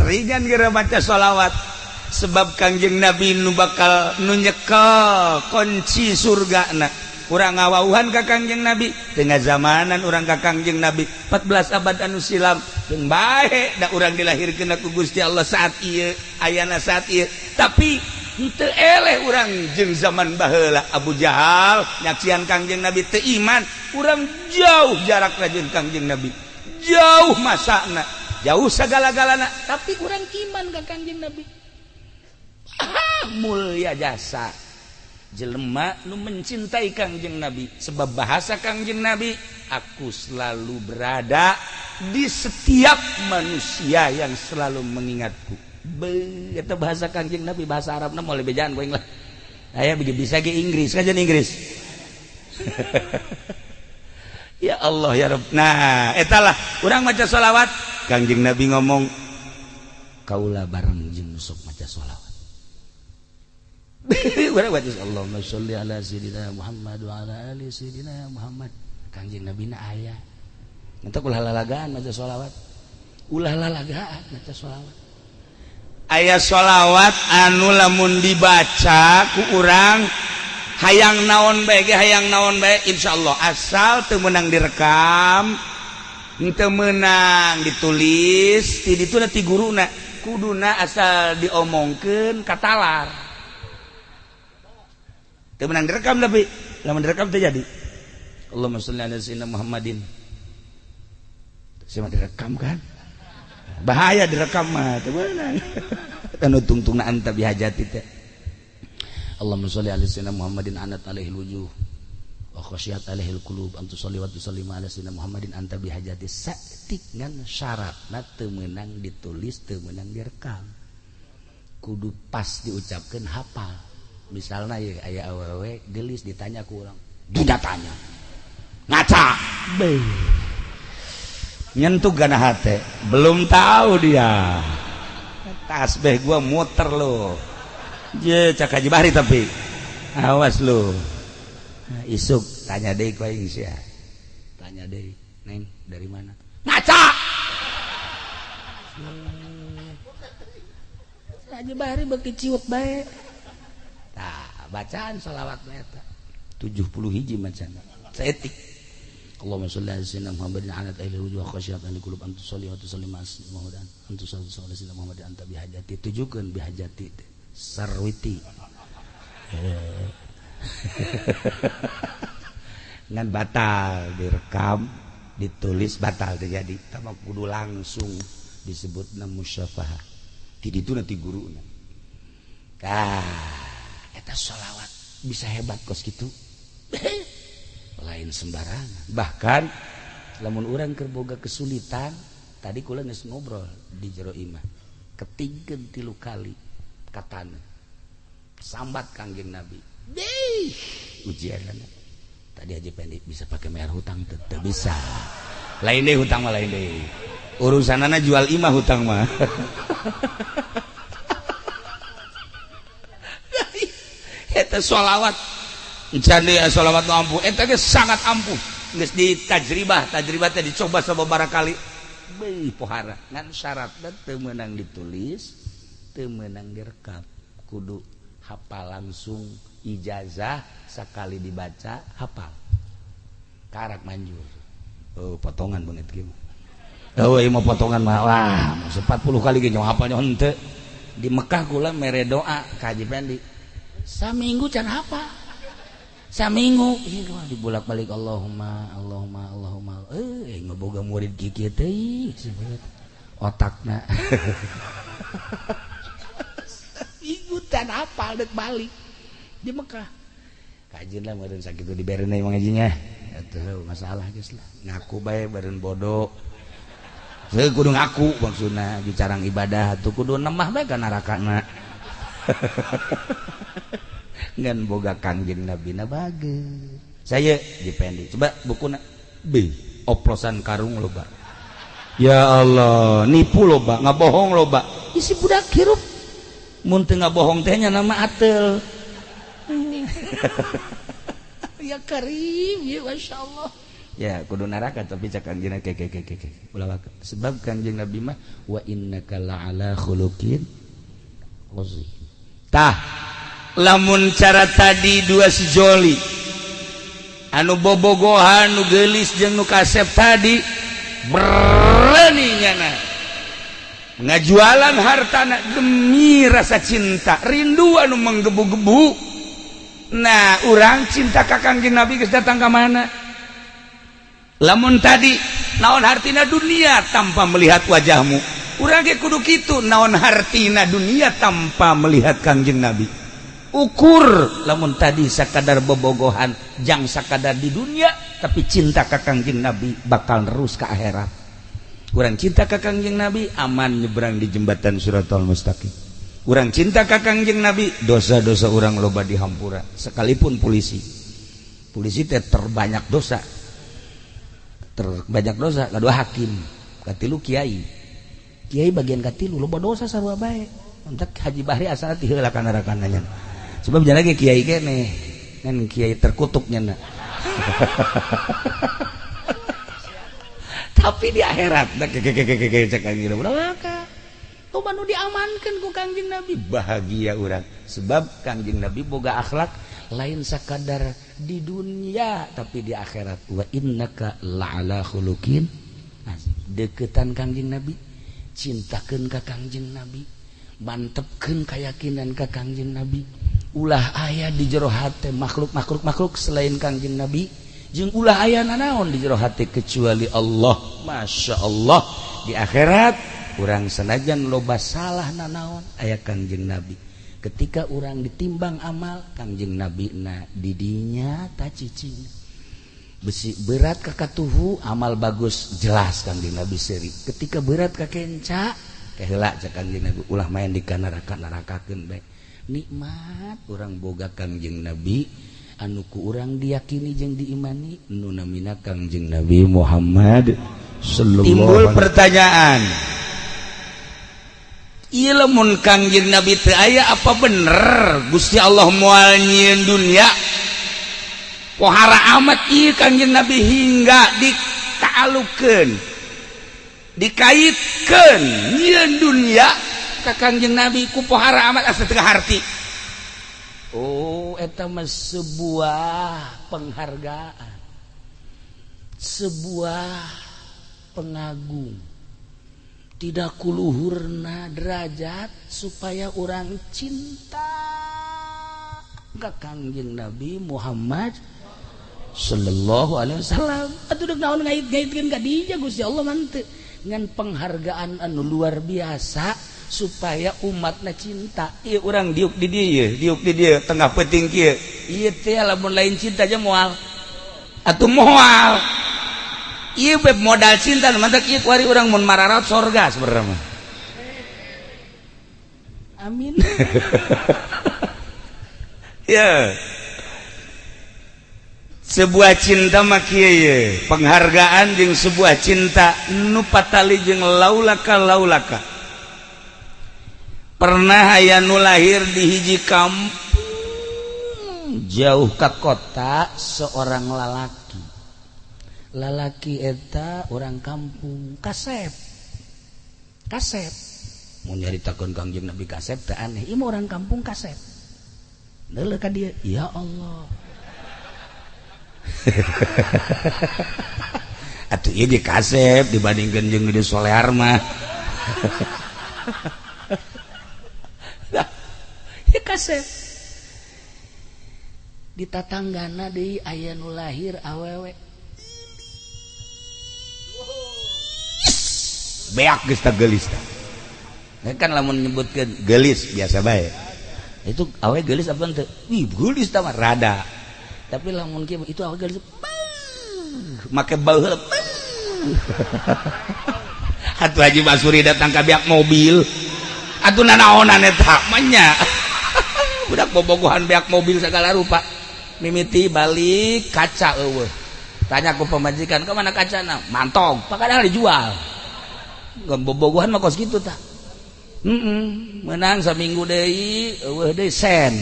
seringan gara baca sholawat sebab Kangjeng Nabi nu bakal nu nyekel kunci surga na urang ngawauhan ka Kangjeng Nabi tengah zamanan urang ka Kangjeng Nabi 14 abad anu silam jeung bae da urang dilahirkeun ku Gusti Allah saat ieu ayana saat ieu tapi henteu eleh urang jeung zaman baheula Abu Jahal nyaksian Kangjeng Nabi teu iman urang jauh jarakna jeung Kangjeng Nabi jauh masana jauh sagala-galana tapi urang iman ka Kangjeng Nabi mulia jasa jelema nu mencintai Kangjeng Nabi sebab bahasa Kangjeng Nabi aku selalu berada di setiap manusia yang selalu mengingatku eta bahasa Kangjeng Nabi bahasa Arabna moal bejaan goeng lah aya bisa ge Inggris kajian Inggris ya Allah ya Rabb nah etalah urang maca sholawat Kangjeng Nabi ngomong kaula bareng jeung sok maca sholawat Allahumma sholli ala sayyidina Muhammad wa ala ali sayyidina Muhammad Kangjeng Nabi na aya entek ulah lalagaan maca sholawat ulah lalagaan maca sholawat aya sholawat anu lamun dibaca ku urang hayang naon bae ge hayang naon bae insyaallah asal teu meunang direkam teu meunang ditulis ti ditu ti guruna kuduna asal diomongkeun katalar teu meunang direkam tapi lamun direkam teu jadi Allahumma sholli ala sayyidina Muhammadin sama direkam kan bahaya direkam mah teu meunang anu tungtungna anta bihajati teh Allahumma sholli ala sayyidina Muhammadin anat alaihil wujuh wa khasyat alaihil qulub antu sholli wa tusallim ala sayyidina Muhammadin anta bihajati satik ngan syaratna teu meunang ditulis teu meunang direkam kudu pas diucapkeun hafal misalnya ya aya awewe gelis ditanya ku urang tidak tanya ngaca nyentuh gana hate belum tahu dia tasbih gua muter lo je cak Haji Bahri tapi awas lo isuk tanya deui ku aing sia tanya deui neng dari mana ngaca Haji Bahri beuki ciut bae bacaan salawat eta 70 hiji macana saetik Allahumma sholli ala sayyidina Muhammadin anat ailil wujuh khasyatan liqulub antu sholli wa tusallim Muhammadan antu sholli ala sayyidina Muhammadin anta bihajati tujukeun bihajati sarwiti ngan batal direkam ditulis batal terjadi tapi kudu langsung disebutna musyafahah ti ditu nanti guruna eta sholawat bisa hebat kos gitu lain sembarangan bahkan lamun urang keur boga kesulitan tadi kula geus ngobrol di jero imah ketingkeun 3 kali katana sambat Kangjeng Nabi ujianna tadi Haji Pendi bisa pakai bayar hutang teu bisa lain deui hutang mah lain deui urusanana jual imah hutang mah eta sholawat candi sholawat nu ampuh eta ge sangat ampuh geus ditajribah teh dicoba sababaraha kali beuh pohara ngan syaratna teu meunang ditulis teu meunang direkam kudu hafal langsung ijazah sakali dibaca hafal karak manjur potongan banget kieu ieu mah potongan mah wah 40 kali ge nyaho hafal nyaho henteu di Mekah kula mere doa ka Haji Pendi saminggu can apa saminggu dibolak-balik Allahumma ngeboga murid kieu teh otakna igutan hafal dek balik di Mekah kajian lah meureun sakitu dibereun emang ngajinya atuh masalah geus lah ngaku bae beureun bodoh saya kudu ngaku maksudna bicarang ibadah atuh kudu nemah bae ka narakana ngan boga Kangjeng Nabi na bageus saya dipendi coba bukuna oplosan karung loba ya Allah nipu loba ngabohong loba isi budak hirup mun teu ngabohong teh nya nama atel ya Karim ya masyaallah ya kudu neraka tapi cak anjeunna ulah sebab Kanjeng Nabi mah wa innaka la'ala khuluqin azim. Tah lamun cara tadi dua si joli anu bobogohan nu geulis jeung nu kasep tadi berani nyana ngajualan hartana demi rasa cinta rindu anu menggebu-gebu. Nah urang cinta ka Kangjeng Nabi geus datang ka mana? Lamun tadi naon hartina dunia tanpa melihat wajahmu, urang ge kudu kitu naon hartina dunia tanpa melihat Kangjeng Nabi. Ukur lamun tadi sakadar bobogohan jang sakadar di dunia tapi cinta ka Kangjeng Nabi bakal terus ke akhirat. Urang cinta ka Kangjeng Nabi aman nyebrang di jembatan Siratal Mustaqim. Urang cinta ka Kangjeng Nabi dosa-dosa urang loba dihampura sekalipun polisi teh terbanyak dosa kedua hakim katilu kiai bagian katilu loba dosa sarua bae entek Haji Bahri asal ti heula kana rakananya sebab jangan lagi kiai kene kan kiai terkutuknya na. Tapi di akhirat cek anjeun urang loba nu diamankeun ku Kangjeng Nabi bahagia urang sebab Kangjeng Nabi boga akhlak lain sakadar di dunia tapi di akhirat wa innaka la'ala khuluqin deketan Kangjeng Nabi cintakeun ka Kangjeng Nabi mantepkeun keyakinan ka Kangjeng Nabi ulah aya di jero hate makhluk selain Kangjeng Nabi jeung ulah aya nanaon di jero hate kecuali Allah. Masya Allah di akhirat urang sanajan loba salah nanaon aya Kangjeng Nabi ketika urang ditimbang amal Kangjeng Nabi na didinya tacicing besi berat ka katuhu amal bagus jelas Kangjeng Nabi seri ketika berat ka kenca kaheula cak Kangjeng Nabi ulah main di neraka-nerakakeun bae nikmat urang boga Kangjeng Nabi anu ku urang diyakini jeung diimani nu namina Kangjeng Nabi Muhammad sallallahu. Timbul pertanyaan ieu lamun Kangjeng Nabi teu aya apa bener Gusti Allah moal nyieun dunia pohara amat ieu Kangjeng Nabi hingga dikaalukeun dikaitkeun nyieun dunia ka Kangjeng Nabi ku pohara amat asa teu harti. Oh eta mah sebuah penghargaan sebuah pengagung tidak kuluhurna derajat supaya orang cinta ka Kangjeng Nabi Muhammad sallallahu alaihi wasallam atuh deuk naon ngait-ngaitkeun ka dinya Gusti Allah mah teu ngan penghargaan anu luar biasa supaya umatna cinta. Ieu urang diuk di dieu tengah peuting kieu ieu teh lamun lain cinta aja moal atuh moal ieu beb modal cinta mantap ieu kuari urang mun mararat sorga sebenarnya. Amin. Ya sebuah cinta mah kieu penghargaan jeung sebuah cinta nu patali jeung laulaka pernah aya nu lahir di hiji kampung jauh ka kota seorang lalaki eta orang kampung kasep mun nyaritakeun Kangjeng Nabi kasep teh aneh ieu orang kampung kasep deuleu ka dieu ya Allah. Atuh ieu ge kasep dibandingkeun jeung di Solehar mah. Ya kasep di tatanggana deui aya nu lahir awewe beak geus teh geulis teh kan lamun nyebutkeun geulis biasa bae itu awewe geulis apa teu ih geulis teh mah rada tapi lamun kieu itu awewe geulis make baheula atuh Haji Basuri datang ka biak mobil atuh nanaonan eta mah nya budak bobogohan beak mobil segala rupa mimiti balik kaca eueuh tanya ku pemajikan ke mana kacana mantong pakadang dijual nggon bobogohan mah kos kitu tah menang saminggu deui eueuh deui sen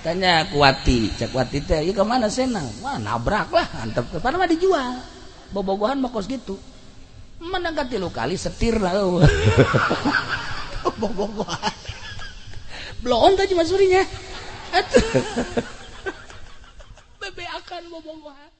tanya kuati cek kuati teh ieu ka mana sena wah nabrak lah antep padahal mah dijual bobogohan mah kos gitu mana ka 3 kali setir lah bobogohan bloon teh cuma surinya atuh bebe akan bobogohan